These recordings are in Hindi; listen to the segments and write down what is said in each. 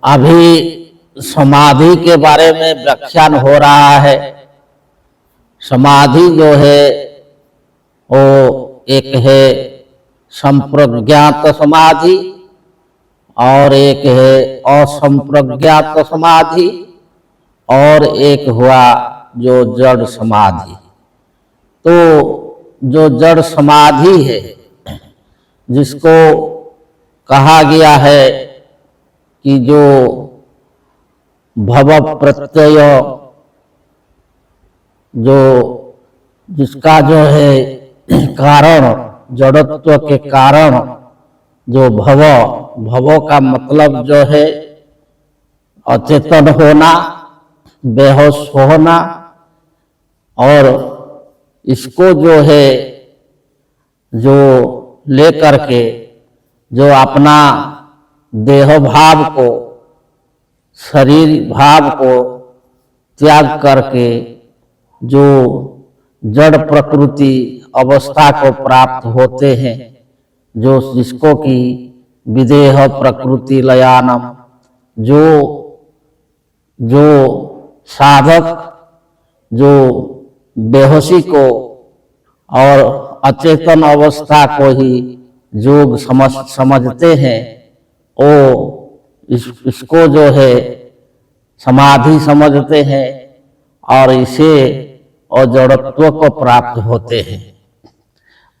अभी समाधि के बारे में व्याख्यान हो रहा है। समाधि जो है वो एक है संप्रज्ञात समाधि और एक है असंप्रज्ञात समाधि और एक हुआ जो जड़ समाधि। तो जो जड़ समाधि है जिसको कहा गया है कि जो भव प्रत्यय जो जिसका जो है कारण जड़त्व के कारण जो भव का मतलब जो है अचेतन होना, बेहोश होना, और इसको जो है जो लेकर के जो अपना देह भाव को, शरीर भाव को त्याग करके जो जड़ प्रकृति अवस्था को प्राप्त होते हैं, जो जिसको कि विदेह प्रकृति लयानम, जो साधक जो बेहोशी को और अचेतन अवस्था को ही योग समझते हैं, इसको जो है समाधि समझते हैं और इसे और जड़त्व को प्राप्त होते हैं।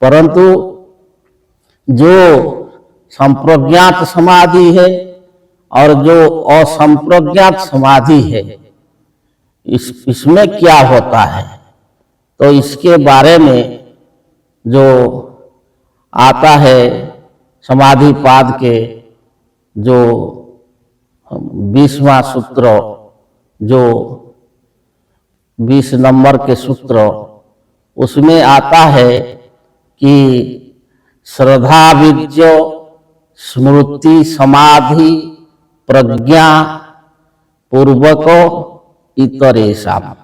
परंतु जो संप्रज्ञात समाधि है और जो असंप्रज्ञात समाधि है, इसमें क्या होता है, तो इसके बारे में जो आता है समाधि पाद के जो 20वां सूत्र, जो 20 नंबर के सूत्र, उसमें आता है कि श्रद्धा वीर्य स्मृति समाधि प्रज्ञा पूर्वक इतरेषाम्।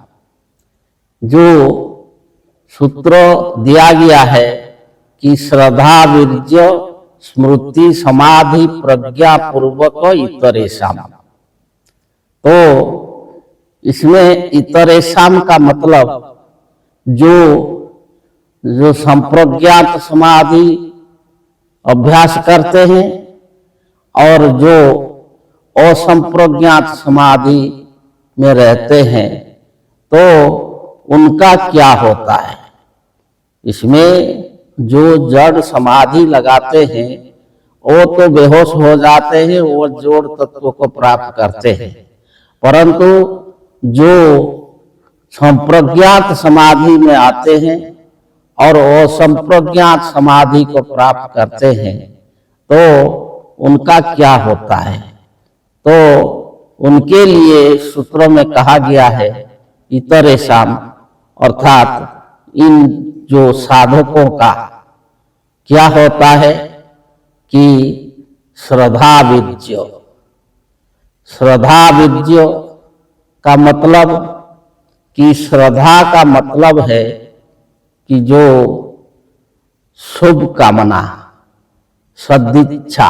जो सूत्र दिया गया है कि श्रद्धा वीर्य स्मृति समाधि प्रज्ञा पूर्वक इतरेषाम्, तो इसमें इतरेषाम् का मतलब जो संप्रज्ञात समाधि अभ्यास करते हैं और जो असंप्रज्ञात समाधि में रहते हैं, तो उनका क्या होता है। इसमें जो जड़ समाधि लगाते हैं वो तो बेहोश हो जाते हैं, वो जोड़ तत्व को प्राप्त करते हैं, परंतु जो संप्रज्ञात समाधि में आते हैं और असंप्रज्ञात समाधि को प्राप्त करते हैं, तो उनका क्या होता है। तो उनके लिए सूत्रों में कहा गया है इतरेषाम्, अर्थात इन जो साधकों का क्या होता है कि श्रद्धा वीर्य। श्रद्धा वीर्य का मतलब कि श्रद्धा का मतलब है कि जो शुभ कामना, सदिच्छा,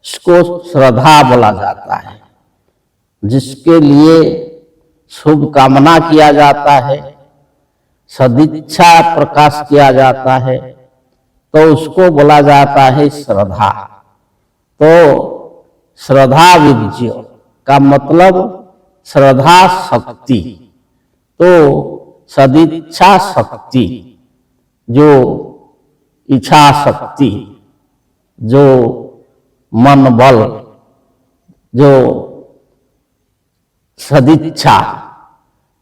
इसको श्रद्धा बोला जाता है। जिसके लिए शुभ कामना किया जाता है, सदिच्छा प्रकाश किया जाता है, तो उसको बोला जाता है श्रद्धा। तो श्रद्धा वीर्य का मतलब श्रद्धा शक्ति, तो सदिच्छा शक्ति, जो इच्छा शक्ति, जो मन बल, जो सदिच्छा,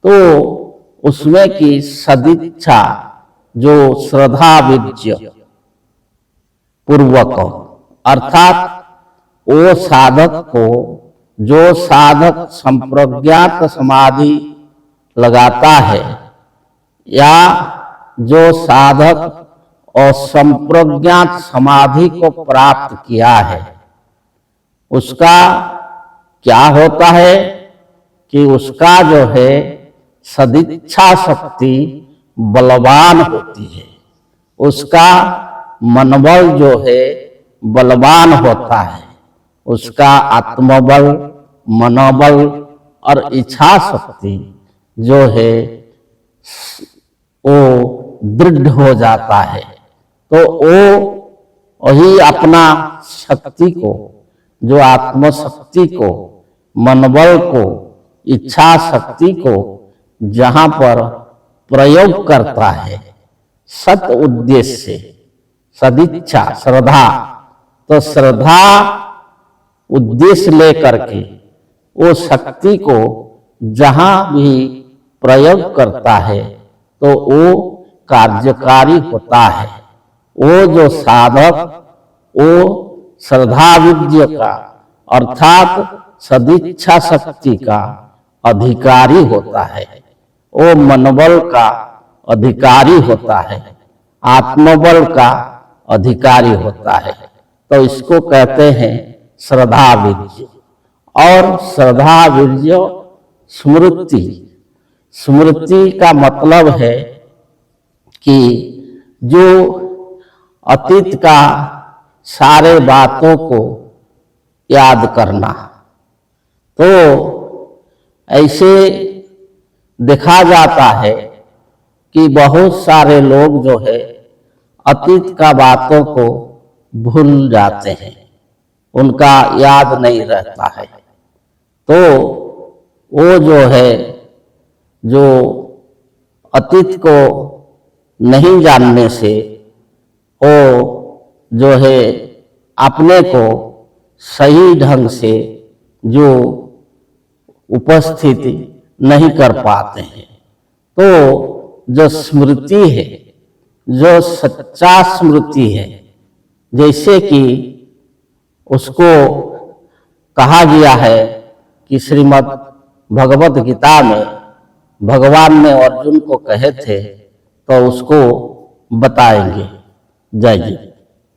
तो उसमें की सदिच्छा जो श्रद्धा विज्ञ पूर्वक, अर्थात वो साधक को, जो साधक संप्रज्ञात समाधि लगाता है या जो साधक और संप्रज्ञात समाधि को प्राप्त किया है, उसका क्या होता है कि उसका जो है सदिच्छा शक्ति बलवान होती है, उसका मनोबल जो है बलवान होता है, उसका आत्मबल, मनोबल और इच्छा शक्ति जो है वो दृढ़ हो जाता है। तो वो वही अपना शक्ति को, जो आत्मशक्ति को, मनोबल को, इच्छा शक्ति को जहाँ पर प्रयोग करता है सत उद्देश्य से, सदिच्छा श्रद्धा, तो श्रद्धा उद्देश्य लेकर के वो शक्ति को जहाँ भी प्रयोग करता है तो वो कार्यकारी होता है। वो जो साधक वो श्रद्धा विज्ञ का अर्थात सदिच्छा शक्ति का अधिकारी होता है, वो मनोबल का अधिकारी होता है, आत्मबल का अधिकारी होता है। तो इसको कहते हैं श्रद्धा विज्ञ। और श्रद्धा विज्ञ स्मृति, स्मृति का मतलब है कि जो अतीत का सारे बातों को याद करना। तो ऐसे देखा जाता है कि बहुत सारे लोग जो है अतीत का बातों को भूल जाते हैं, उनका याद नहीं रहता है। तो वो जो है, जो अतीत को नहीं जानने से वो जो है अपने को सही ढंग से जो उपस्थिति नहीं कर पाते हैं। तो जो स्मृति है, जो सच्चा स्मृति है, जैसे कि उसको कहा गया है कि श्रीमद् भगवत गीता में भगवान ने अर्जुन को कहे थे, तो उसको बताएंगे। जय जी।